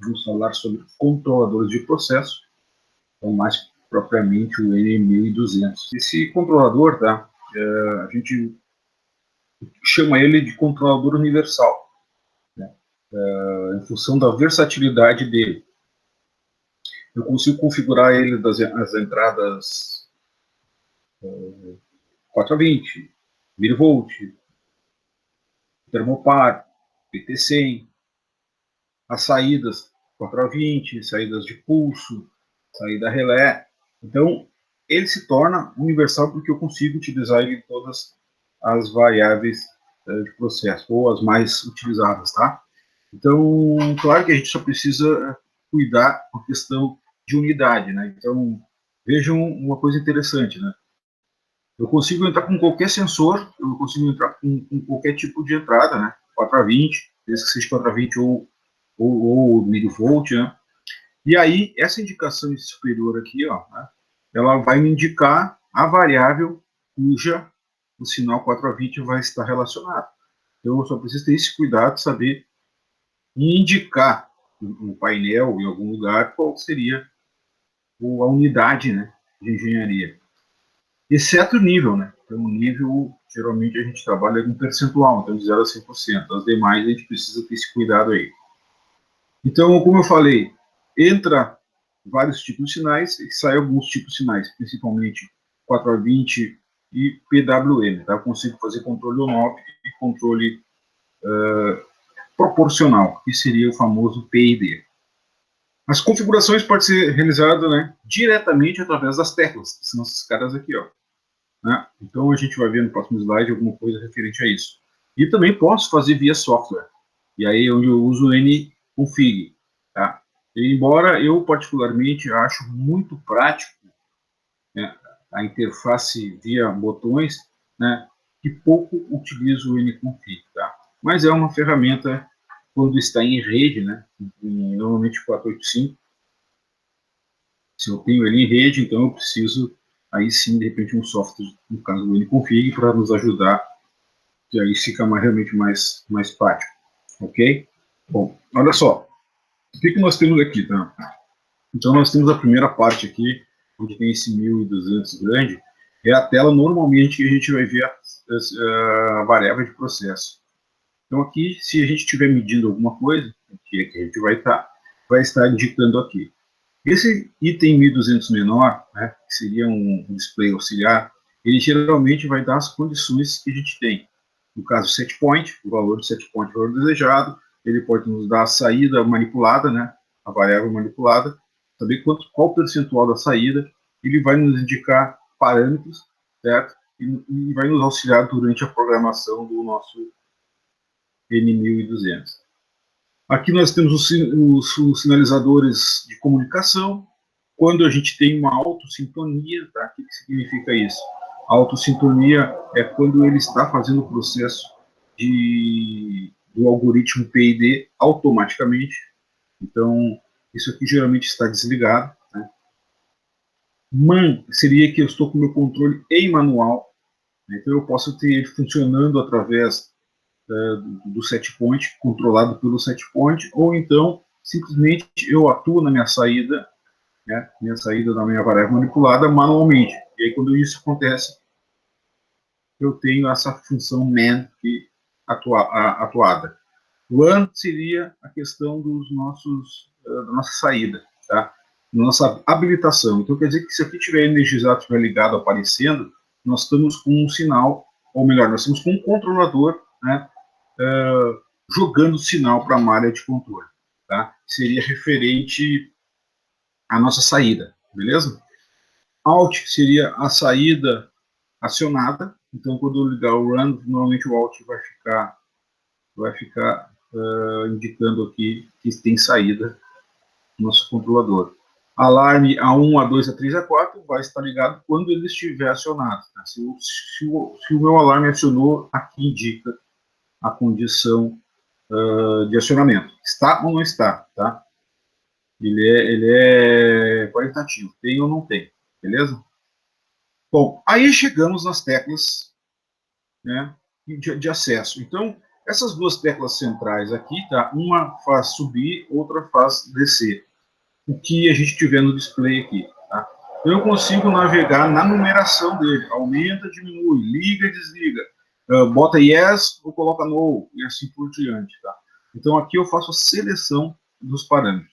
vamos falar sobre controladores de processo, ou mais propriamente o N1200. Esse controlador, tá, a gente chama ele de controlador universal, né, em função da versatilidade dele. Eu consigo configurar ele as entradas 420, milivolt, termopar, PT100, as saídas 420, saídas de pulso, saída relé. Então, ele se torna universal porque eu consigo utilizar ele em todas as variáveis de processo, ou as mais utilizadas, tá? Então, claro que a gente só precisa cuidar com a questão de unidade, né? Então, vejam uma coisa interessante, né? Eu consigo entrar com qualquer sensor, eu consigo entrar com qualquer tipo de entrada, né? 420, desde que seja 420 ou milivolt, né? E aí, essa indicação superior aqui, ó, né, ela vai me indicar a variável cuja o sinal 420 vai estar relacionado. Então, eu só preciso ter esse cuidado de saber indicar no painel, em algum lugar, qual seria a unidade, né, de engenharia. Exceto o nível, né? Então, o nível, geralmente, a gente trabalha com percentual, então de 0 a 100%. As demais, a gente precisa ter esse cuidado aí. Então, como eu falei, entra vários tipos de sinais e sai alguns tipos de sinais, principalmente 4A20 e PWM. Tá? Eu consigo fazer controle on-off e controle proporcional, que seria o famoso PID. As configurações podem ser realizadas, né, diretamente através das teclas, que são esses caras aqui, ó. Né? Então a gente vai ver no próximo slide alguma coisa referente a isso. E também posso fazer via software. E aí é onde eu uso o nconfig. Tá? E embora eu particularmente acho muito prático, né, a interface via botões, né, que pouco utilizo o nconfig. Tá? Mas é uma ferramenta quando está em rede, né, normalmente 485. Se eu tenho ele em rede, então eu preciso aí sim, de repente, um software, no caso do nconfig, para nos ajudar, que aí fica realmente mais prático, ok? Bom, olha só, o que nós temos aqui, tá? Então, nós temos a primeira parte aqui, onde tem esse 1200 grande, é a tela normalmente que a gente vai ver a variável de processo. Então, aqui, se a gente estiver medindo alguma coisa, que a gente vai estar indicando aqui. Esse item 1200 menor, né, que seria um display auxiliar, ele geralmente vai dar as condições que a gente tem. No caso, set point, o valor do set point, o valor desejado, ele pode nos dar a saída manipulada, né, a variável manipulada, saber qual percentual da saída, ele vai nos indicar parâmetros, certo? E vai nos auxiliar durante a programação do nosso N1200. Aqui nós temos os sinalizadores de comunicação. Quando a gente tem uma autossintonia, tá? O que significa isso? A autossintonia é quando ele está fazendo o processo do algoritmo PID automaticamente. Então, isso aqui geralmente está desligado. Né? MAN seria que eu estou com o meu controle em manual. Né? Então, eu posso ter ele funcionando através do set point, controlado pelo set point, ou então, simplesmente, eu atuo na minha saída, né, minha saída da minha variável manipulada manualmente. E aí, quando isso acontece, eu tenho essa função man atuada. Run seria a questão da nossa saída, tá? Nossa habilitação. Então, quer dizer que se aqui tiver energizado, estiver ligado, aparecendo, nós estamos com um sinal, ou melhor, nós estamos com um controlador, né, jogando sinal para uma área de controle. Tá? Seria referente à nossa saída, beleza? Alt seria a saída acionada. Então, quando eu ligar o run, normalmente o alt vai ficar indicando aqui que tem saída no nosso controlador. Alarme A1, A2, A3, A4 vai estar ligado quando ele estiver acionado. Tá? Se o meu alarme acionou, aqui indica a condição de acionamento. Está ou não está, tá? Ele é qualitativo, tem ou não tem, beleza? Bom, aí chegamos nas teclas, né, de acesso. Então, Essas duas teclas centrais aqui, tá? Uma faz subir, outra faz descer. O que a gente tiver no display aqui, tá? Então eu consigo navegar na numeração dele. Aumenta, diminui, liga, desliga. Bota yes ou coloca no, e assim por diante, tá? Então aqui eu faço a seleção dos parâmetros.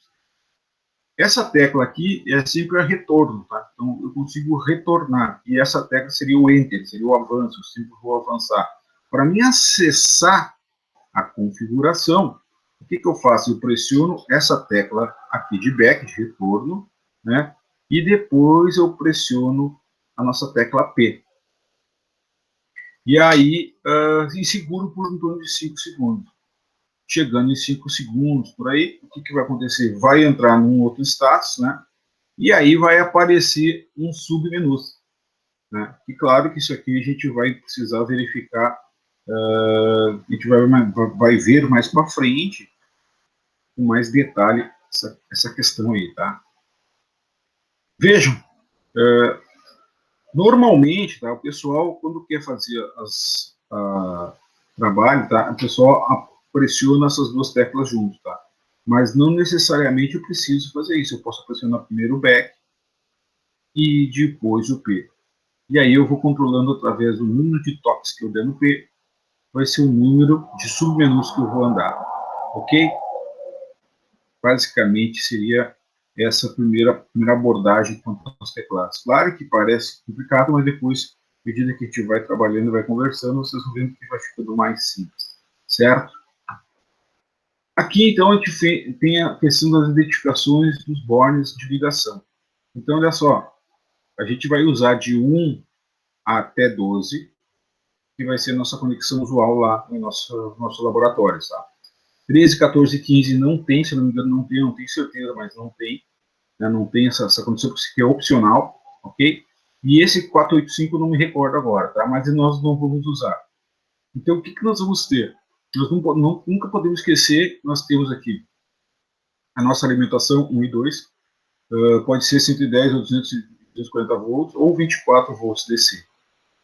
Essa tecla aqui é sempre a retorno, tá? Então eu consigo retornar. E essa tecla seria o Enter, seria o avanço, eu sempre vou avançar. Para mim acessar a configuração, o que eu faço? Eu pressiono essa tecla aqui de back, de retorno, né? E depois eu pressiono a nossa tecla P. E aí, e seguro por em torno de 5 segundos. Chegando em 5 segundos, por aí, o que vai acontecer? Vai entrar num outro status, né? E aí vai aparecer um submenu, né? E claro que isso aqui a gente vai precisar verificar, a gente vai ver mais para frente, com mais detalhe, essa questão aí, tá? Vejam, normalmente, tá, o pessoal, quando quer fazer trabalho, tá, o pessoal pressiona essas duas teclas juntos, tá? Mas não necessariamente eu preciso fazer isso. Eu posso pressionar primeiro o back e depois o P. E aí eu vou controlando através do número de toques que eu der no P, vai ser o número de submenus que eu vou andar, ok? Basicamente seria essa primeira abordagem quanto aos teclados. Claro que parece complicado, mas depois, à medida que a gente vai trabalhando, vai conversando, vocês vão vendo que vai ficando mais simples, certo? Aqui, então, a gente tem a questão das identificações dos bornes de ligação. Então, olha só, a gente vai usar de 1 até 12, que vai ser a nossa conexão usual lá no nosso laboratório, tá? 13, 14 e 15 não tem, se não me engano, não tenho certeza, mas não tem. Né, não tem essa condição, que é opcional, ok? E esse 485 não me recordo agora, tá? Mas nós não vamos usar. Então, o que nós vamos ter? Nós nunca podemos esquecer, nós temos aqui a nossa alimentação 1 e 2, pode ser 110 ou 240 volts, ou 24 volts DC.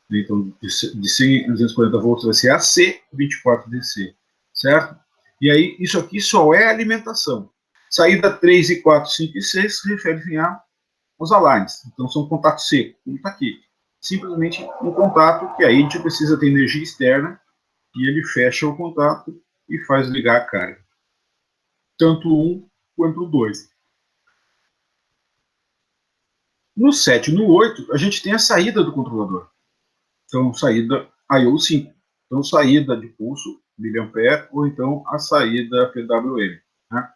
Então, de 100 a 240 volts vai ser AC, 24 DC, certo? E aí, isso aqui só é alimentação. Saída 3 e 4, 5 e 6 se referem aos alarmes. Então, são contatos secos, como está aqui. Simplesmente um contato que aí a gente precisa ter energia externa e ele fecha o contato e faz ligar a carga. Tanto um quanto o 2. No 7 e no 8, a gente tem a saída do controlador. Então, saída IO5. Então, saída de pulso, miliampere, ou então a saída PWM. Né?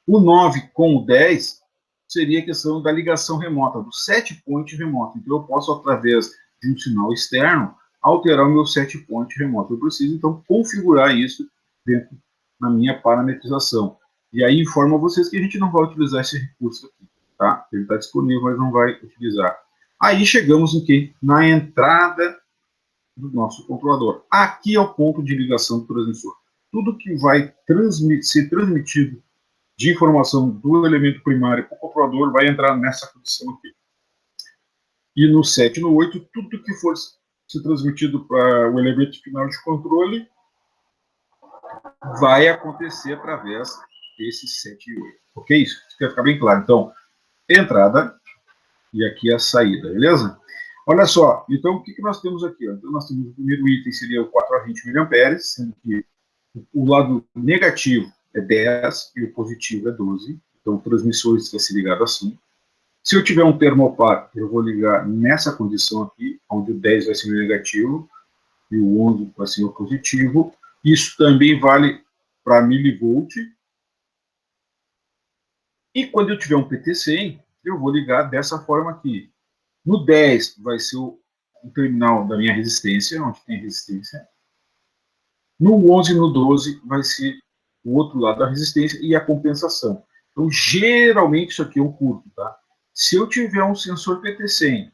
O 9 com o 10 seria a questão da ligação remota, do set point remoto. Então, eu posso, através de um sinal externo, alterar o meu set point remoto. Eu preciso, então, configurar isso dentro da minha parametrização. E aí informa vocês que a gente não vai utilizar esse recurso aqui. Tá? Ele está disponível, mas não vai utilizar. Aí chegamos em que? Na entrada do nosso controlador. Aqui é o ponto de ligação do transmissor. Tudo que vai ser transmitido de informação do elemento primário para o controlador vai entrar nessa condição aqui. E no 7 e no 8, tudo que for ser transmitido para o elemento final de controle vai acontecer através desse 7 e 8. Ok? Isso quer ficar bem claro. Então, entrada e aqui a saída, beleza? Olha só, então o que nós temos aqui? Então, nós temos o primeiro item, seria o 420 mA, sendo que o lado negativo é 10 e o positivo é 12. Então, o transmissor vai ser ligado assim. Se eu tiver um termopar, eu vou ligar nessa condição aqui, onde o 10 vai ser o negativo e o 11 vai ser o positivo. Isso também vale para milivolt. E quando eu tiver um PT100, eu vou ligar dessa forma aqui. No 10 vai ser o terminal da minha resistência, onde tem resistência. No 11 e no 12 vai ser o outro lado da resistência e a compensação. Então, geralmente, isso aqui é um curto, tá? Se eu tiver um sensor PT100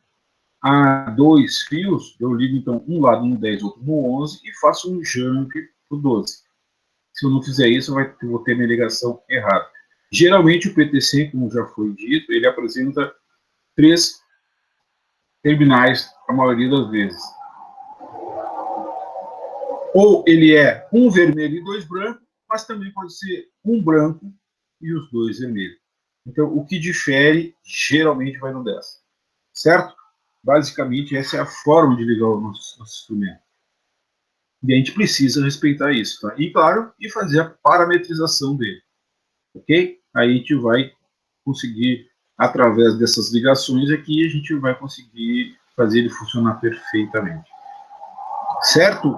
a 2 fios, eu ligo, então, um lado no 10, outro no 11 e faço um jump no 12. Se eu não fizer isso, eu vou ter minha ligação errada. Geralmente, o PT100, como já foi dito, ele apresenta 3 terminais, a maioria das vezes. Ou ele é um vermelho e dois brancos, mas também pode ser um branco e os dois vermelhos. Então, o que difere geralmente vai no 10. Certo? Basicamente, essa é a forma de ligar o nosso instrumento. E a gente precisa respeitar isso, tá? E, claro, e fazer a parametrização dele. Ok? Aí a gente vai conseguir, através dessas ligações aqui, a gente vai conseguir fazer ele funcionar perfeitamente. Certo?